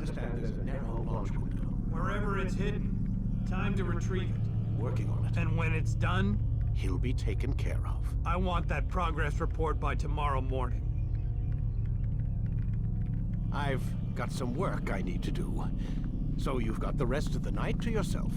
understand there's a narrow launch window. Wherever it's hidden, time to retrieve it. Working on it. And when it's done, He'll be taken care of. I want that progress report by tomorrow morning. I've got some work I need to do. So you've got the rest of the night to yourself.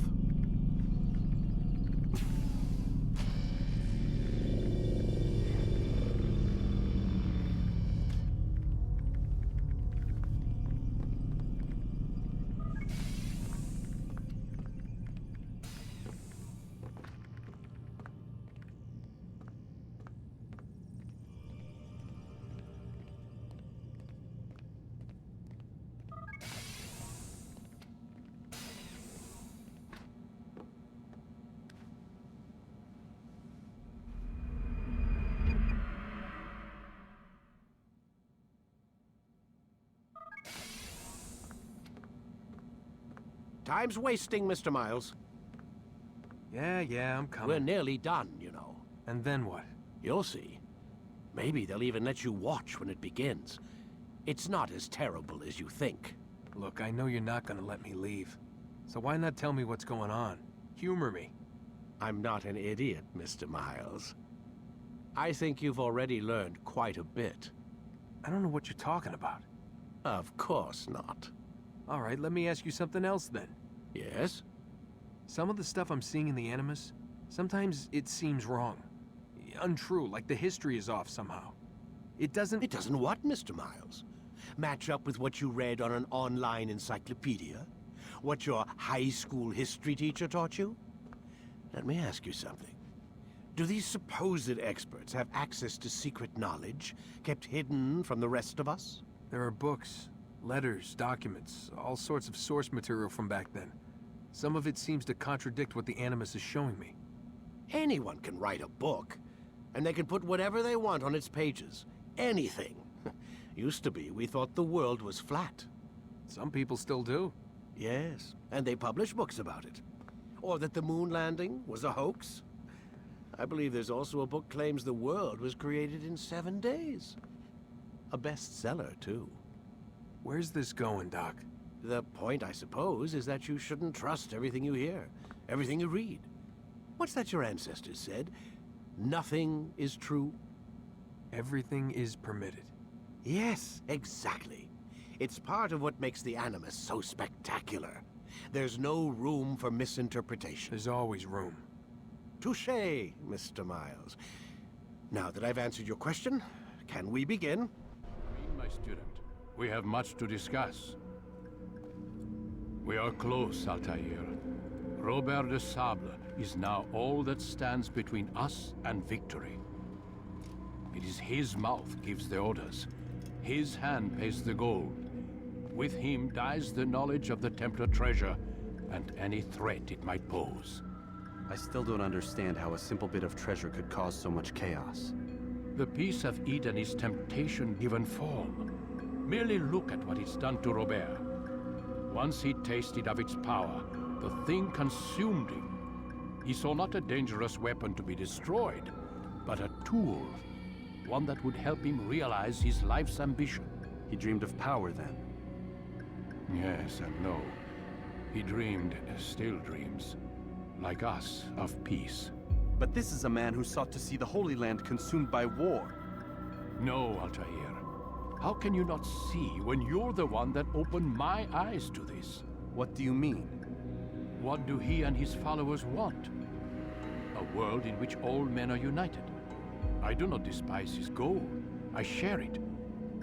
Time's wasting, Mr. Miles. Yeah, I'm coming. We're nearly done, you know. And then what? You'll see. Maybe they'll even let you watch when it begins. It's not as terrible as you think. Look, I know you're not gonna let me leave. So why not tell me what's going on? Humor me. I'm not an idiot, Mr. Miles. I think you've already learned quite a bit. I don't know what you're talking about. Of course not. All right, let me ask you something else then. Yes? Some of the stuff I'm seeing in the Animus, sometimes it seems wrong. Untrue, like the history is off somehow. It doesn't what, Mr. Miles? Match up with what you read on an online encyclopedia? What your high school history teacher taught you? Let me ask you something. Do these supposed experts have access to secret knowledge kept hidden from the rest of us? There are books, letters, documents, all sorts of source material from back then. Some of it seems to contradict what the Animus is showing me. Anyone can write a book, and they can put whatever they want on its pages. Anything. Used to be, we thought the world was flat. Some people still do. Yes, and they publish books about it. Or that the moon landing was a hoax. I believe there's also a book claims the world was created in 7 days. A bestseller, too. Where's this going, Doc? The point, I suppose, is that you shouldn't trust everything you hear, everything you read. What's that your ancestors said? Nothing is true? Everything is permitted. Yes, exactly. It's part of what makes the Animus so spectacular. There's no room for misinterpretation. There's always room. Touché, Mr. Miles. Now that I've answered your question, can we begin? My student, we have much to discuss. We are close, Altaïr. Robert de Sable is now all that stands between us and victory. It is his mouth gives the orders. His hand pays the gold. With him dies the knowledge of the Templar treasure and any threat it might pose. I still don't understand how a simple bit of treasure could cause so much chaos. The peace of Eden is temptation given form. Merely look at what it's done to Robert. Once he tasted of its power, the thing consumed him. He saw not a dangerous weapon to be destroyed, but a tool. One that would help him realize his life's ambition. He dreamed of power then? Yes and no. He dreamed, still dreams, like us, of peace. But this is a man who sought to see the Holy Land consumed by war. No, Altaïr. How can you not see when you're the one that opened my eyes to this? What do you mean? What do he and his followers want? A world in which all men are united. I do not despise his goal. I share it.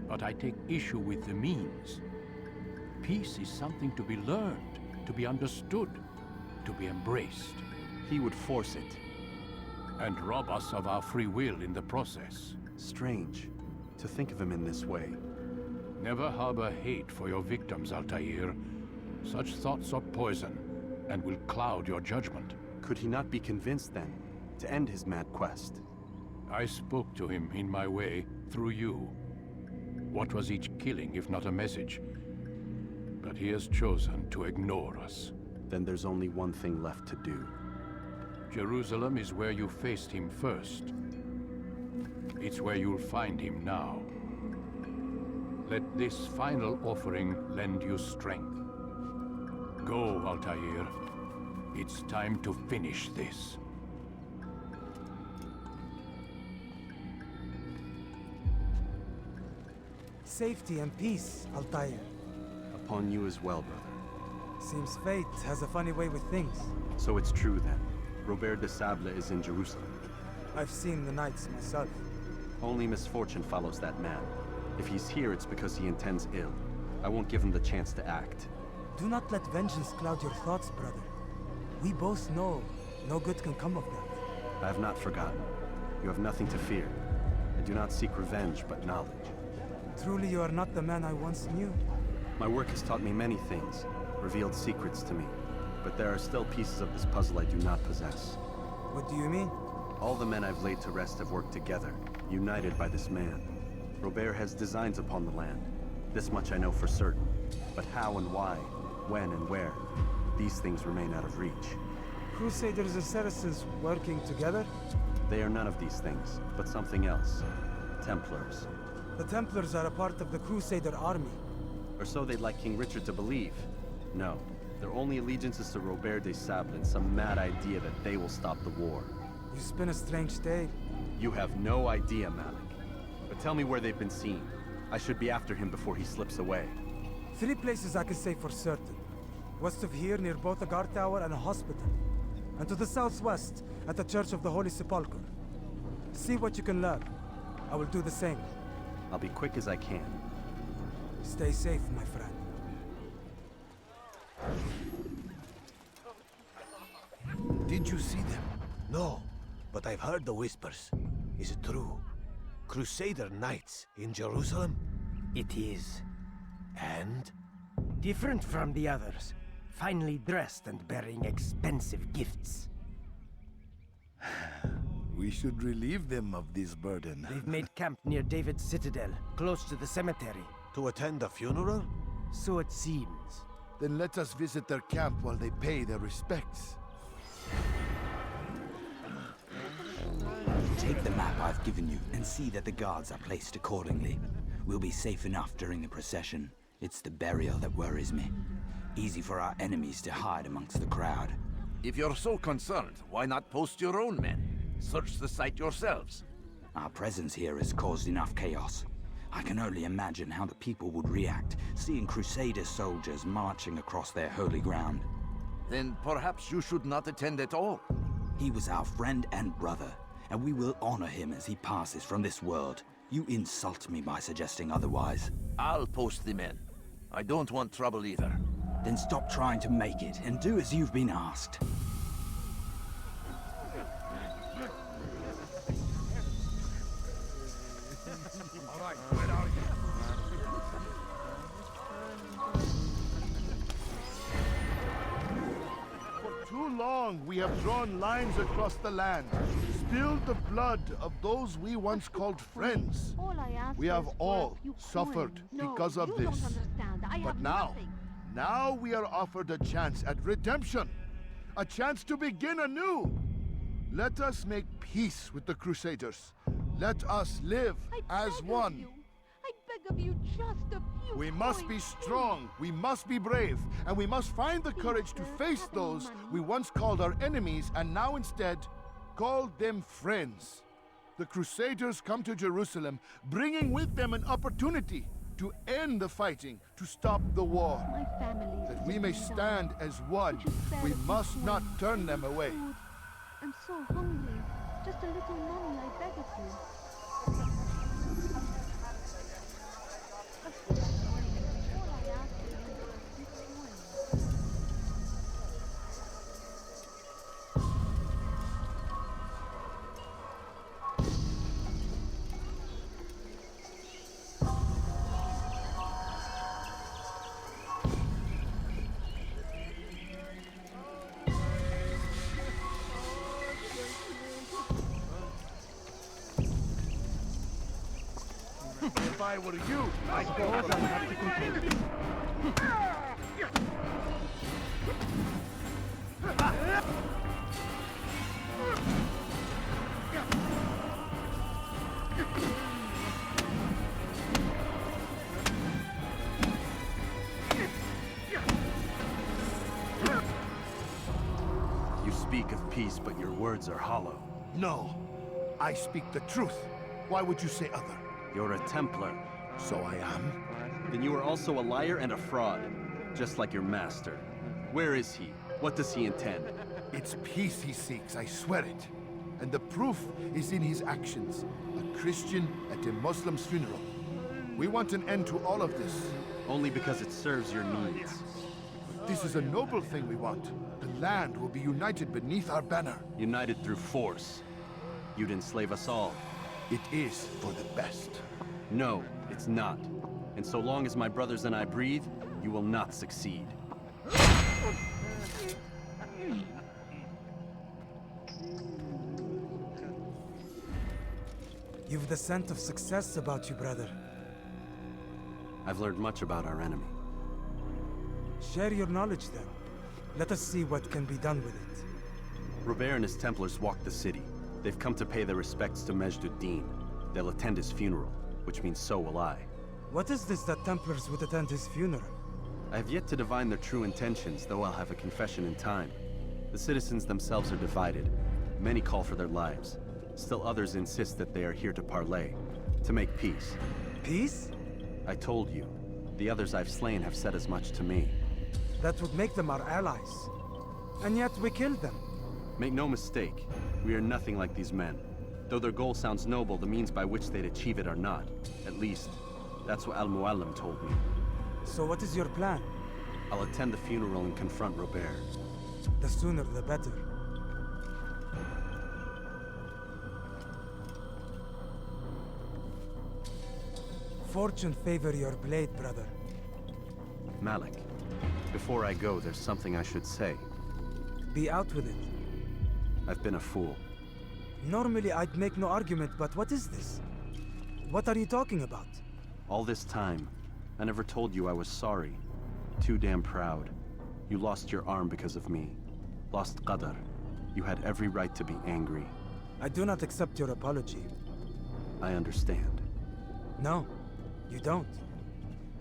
But I take issue with the means. Peace is something to be learned, to be understood, to be embraced. He would force it. And rob us of our free will in the process. Strange, to think of him in this way. Never harbor hate for your victims, Altaïr. Such thoughts are poison, and will cloud your judgment. Could he not be convinced, then, to end his mad quest? I spoke to him in my way, through you. What was each killing, if not a message? But he has chosen to ignore us. Then there's only one thing left to do. Jerusalem is where you faced him first. It's where you'll find him now. Let this final offering lend you strength. Go, Altaïr. It's time to finish this. Safety and peace, Altaïr. Upon you as well, brother. Seems fate has a funny way with things. So it's true then. Robert de Sable is in Jerusalem. I've seen the Knights myself. Only misfortune follows that man. If he's here, it's because he intends ill. I won't give him the chance to act. Do not let vengeance cloud your thoughts, brother. We both know no good can come of that. I have not forgotten. You have nothing to fear. I do not seek revenge, but knowledge. Truly you are not the man I once knew. My work has taught me many things, revealed secrets to me. But there are still pieces of this puzzle I do not possess. What do you mean? All the men I've laid to rest have worked together, united by this man. Robert has designs upon the land. This much I know for certain. But how and why, when and where, these things remain out of reach. Crusaders and Saracens working together? They are none of these things, but something else. Templars. The Templars are a part of the Crusader army. Or so they'd like King Richard to believe. No, their only allegiance is to Robert de Sable and some mad idea that they will stop the war. You spin a strange tale. You have no idea, Malik. But tell me where they've been seen. I should be after him before he slips away. 3 places I can say for certain. West of here, near both a guard tower and a hospital. And to the southwest, at the Church of the Holy Sepulchre. See what you can learn. I will do the same. I'll be quick as I can. Stay safe, my friend. Did you see them? No, but I've heard the whispers. Is it true? Crusader Knights in Jerusalem? It is. And? Different from the others. Finely dressed and bearing expensive gifts. We should relieve them of this burden. They've made camp near David's citadel, close to the cemetery. To attend the funeral? So it seems. Then let us visit their camp while they pay their respects. Take the map I've given you and see that the guards are placed accordingly. We'll be safe enough during the procession. It's the burial that worries me. Easy for our enemies to hide amongst the crowd. If you're so concerned, why not post your own men? Search the site yourselves. Our presence here has caused enough chaos. I can only imagine how the people would react, seeing Crusader soldiers marching across their holy ground. Then perhaps you should not attend at all. He was our friend and brother, and we will honor him as he passes from this world. You insult me by suggesting otherwise. I'll post the men. I don't want trouble either. Then stop trying to make it, and do as you've been asked. For too long we have drawn lines across the land, spilled the blood of those we once called friends. We have all suffered because of this. But now we are offered a chance at redemption, a chance to begin anew. Let us make peace with the Crusaders. Let us live as one. I beg of you, just a few We must be strong, we must be brave, and we must find the courage to face those we once called our enemies and now instead call them friends. The Crusaders come to Jerusalem, bringing with them an opportunity to end the fighting, to stop the war. That we may stand as one, we must not turn them away. I'm so hungry. Just a little money, I beg of you. All I ask of you is this coin. If I were you, I'd go I'll have to continue. peace, but your words are hollow. No, I speak the truth. Why would you say other? You're a Templar. So I am. Then you are also a liar and a fraud, just like your master. Where is he? What does he intend? It's peace he seeks, I swear it. And the proof is in his actions. A Christian at a Muslim's funeral. We want an end to all of this. Only because it serves your needs. This is a noble thing we want. The land will be united beneath our banner. United through force. You'd enslave us all. It is for the best. No, it's not. And so long as my brothers and I breathe, you will not succeed. You've the scent of success about you, brother. I've learned much about our enemy. Share your knowledge then. Let us see what can be done with it. Robert and his Templars walk the city. They've come to pay their respects to Majd-ud-Din. They'll attend his funeral, which means so will I. What is this that Templars would attend his funeral? I have yet to divine their true intentions, though I'll have a confession in time. The citizens themselves are divided. Many call for their lives. Still others insist that they are here to parley, to make peace. Peace? I told you. The others I've slain have said as much to me. That would make them our allies. And yet we killed them. Make no mistake, we are nothing like these men. Though their goal sounds noble, the means by which they'd achieve it are not. At least, that's what Al-Muallim told me. So what is your plan? I'll attend the funeral and confront Robert. The sooner the better. Fortune favor your blade, brother. Malik, before I go, there's something I should say. Be out with it. I've been a fool. Normally I'd make no argument, but what is this? What are you talking about? All this time, I never told you I was sorry. Too damn proud. You lost your arm because of me. Lost Qadr. You had every right to be angry. I do not accept your apology. I understand. No, you don't.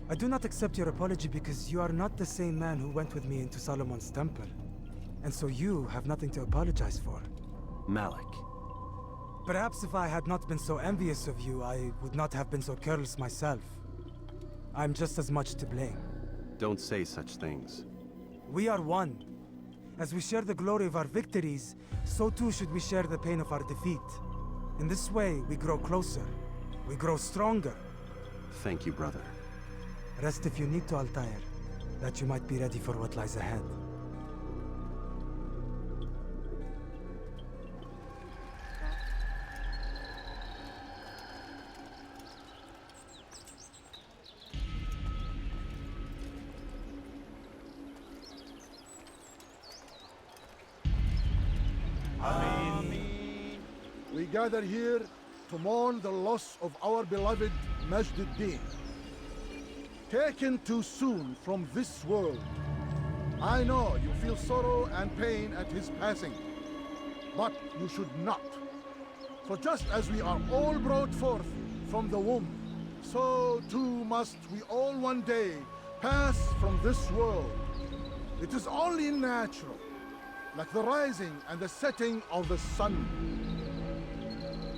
I do not accept your apology because you are not the same man who went with me into Solomon's temple. And so you have nothing to apologize for. Malik. Perhaps if I had not been so envious of you, I would not have been so careless myself. I'm just as much to blame. Don't say such things. We are one. As we share the glory of our victories, so too should we share the pain of our defeat. In this way, we grow closer. We grow stronger. Thank you, brother. Rest if you need to, Altaïr, that you might be ready for what lies ahead. We gather here to mourn the loss of our beloved Majd-ud-Din. Taken too soon from this world. I know you feel sorrow and pain at his passing, but you should not. For just as we are all brought forth from the womb, so too must we all one day pass from this world. It is only natural, like the rising and the setting of the sun.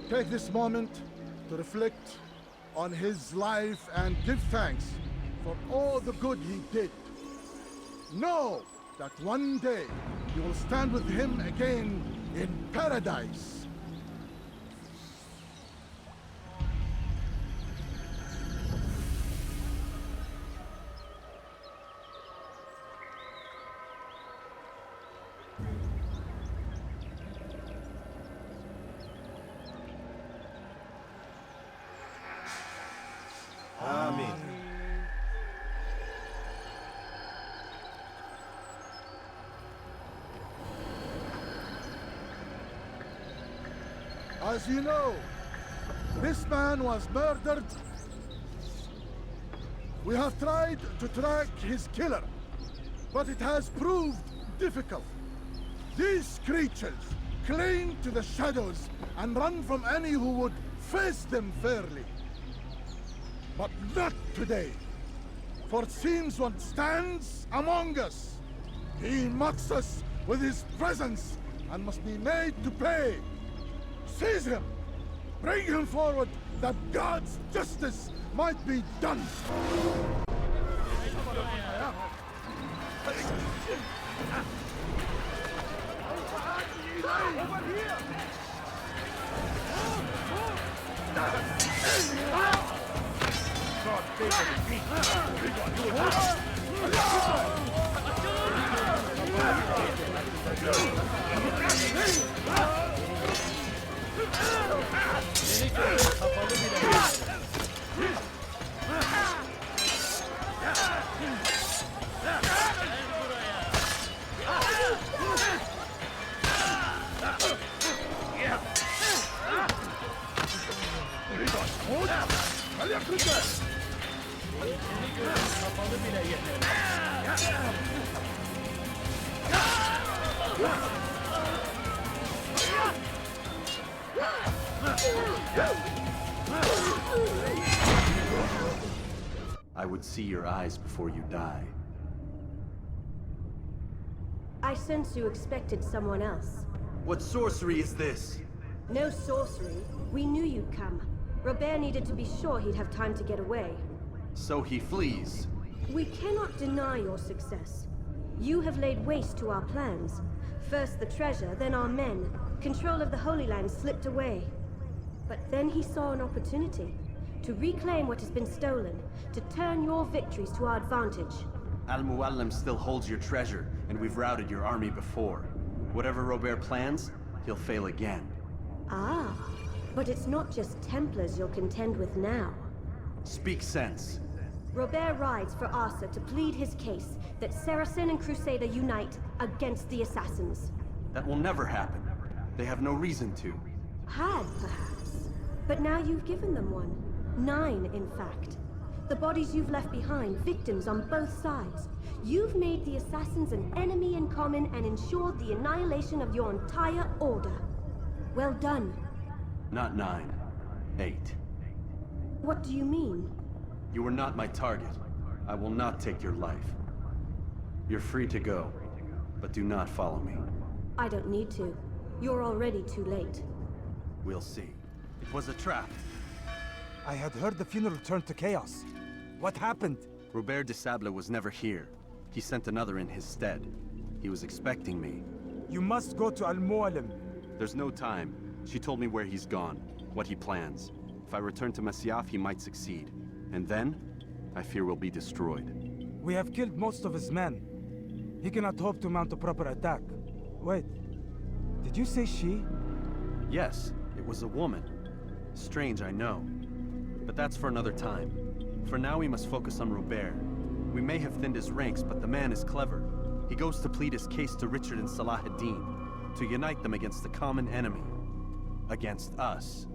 Take this moment to reflect on his life and give thanks for all the good he did. Know that one day you will stand with him again in paradise. As you know, this man was murdered. We have tried to track his killer, but it has proved difficult. These creatures cling to the shadows and run from any who would face them fairly. But not today, for it seems one stands among us. He mocks us with his presence and must be made to pay. Seize him! Bring him forward, that God's justice might be done! Over here! God favor me! I would see your eyes before you die. I sense you expected someone else. What sorcery is this? No sorcery. We knew you'd come. Robert needed to be sure he'd have time to get away. So he flees. We cannot deny your success. You have laid waste to our plans. First the treasure, then our men. Control of the Holy Land slipped away. But then he saw an opportunity to reclaim what has been stolen, to turn your victories to our advantage. Al-Muallim still holds your treasure, and we've routed your army before. Whatever Robert plans, he'll fail again. Ah, but it's not just Templars you'll contend with now. Speak sense. Robert rides for Arsuf to plead his case that Saracen and Crusader unite against the assassins. That will never happen. They have no reason to. Had, perhaps. But now you've given them one. 9, in fact. The bodies you've left behind, victims on both sides. You've made the assassins an enemy in common and ensured the annihilation of your entire order. Well done. Not 9. 8. What do you mean? You were not my target. I will not take your life. You're free to go, but do not follow me. I don't need to. You're already too late. We'll see. It was a trap. I had heard the funeral turned to chaos. What happened? Robert de Sable was never here. He sent another in his stead. He was expecting me. You must go to Al-Muallim. There's no time. She told me where he's gone, what he plans. If I return to Masyaf, he might succeed. And then, I fear we'll be destroyed. We have killed most of his men. He cannot hope to mount a proper attack. Wait, did you say she? Yes, it was a woman. Strange, I know. But that's for another time. For now, we must focus on Robert. We may have thinned his ranks, but the man is clever. He goes to plead his case to Richard and Salah ad-Din, to unite them against the common enemy. Against us.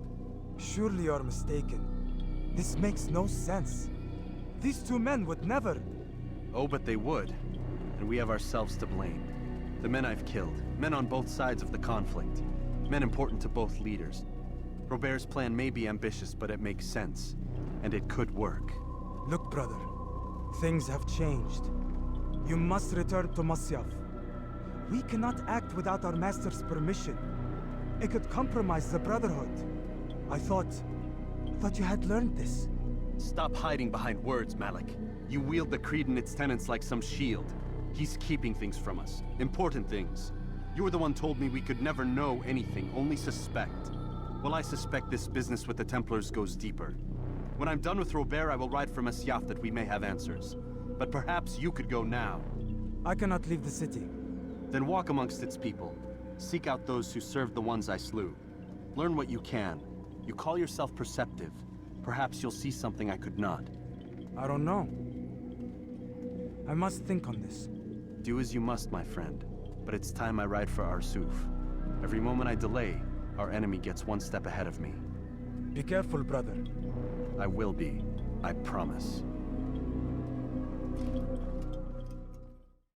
Surely you're mistaken. This makes no sense. These two men would never... Oh, but they would. And we have ourselves to blame. The men I've killed, men on both sides of the conflict. Men important to both leaders. Robert's plan may be ambitious, but it makes sense. And it could work. Look, brother. Things have changed. You must return to Masyaf. We cannot act without our master's permission. It could compromise the Brotherhood. I thought you had learned this. Stop hiding behind words, Malik. You wield the creed and its tenets like some shield. He's keeping things from us. Important things. You were the one told me we could never know anything, only suspect. Well, I suspect this business with the Templars goes deeper. When I'm done with Robert, I will ride for Masyaf that we may have answers. But perhaps you could go now. I cannot leave the city. Then walk amongst its people. Seek out those who served the ones I slew. Learn what you can. You call yourself perceptive. Perhaps you'll see something I could not. I don't know. I must think on this. Do as you must, my friend. But it's time I ride for Arsuf. Every moment I delay, our enemy gets one step ahead of me. Be careful, brother. I will be. I promise.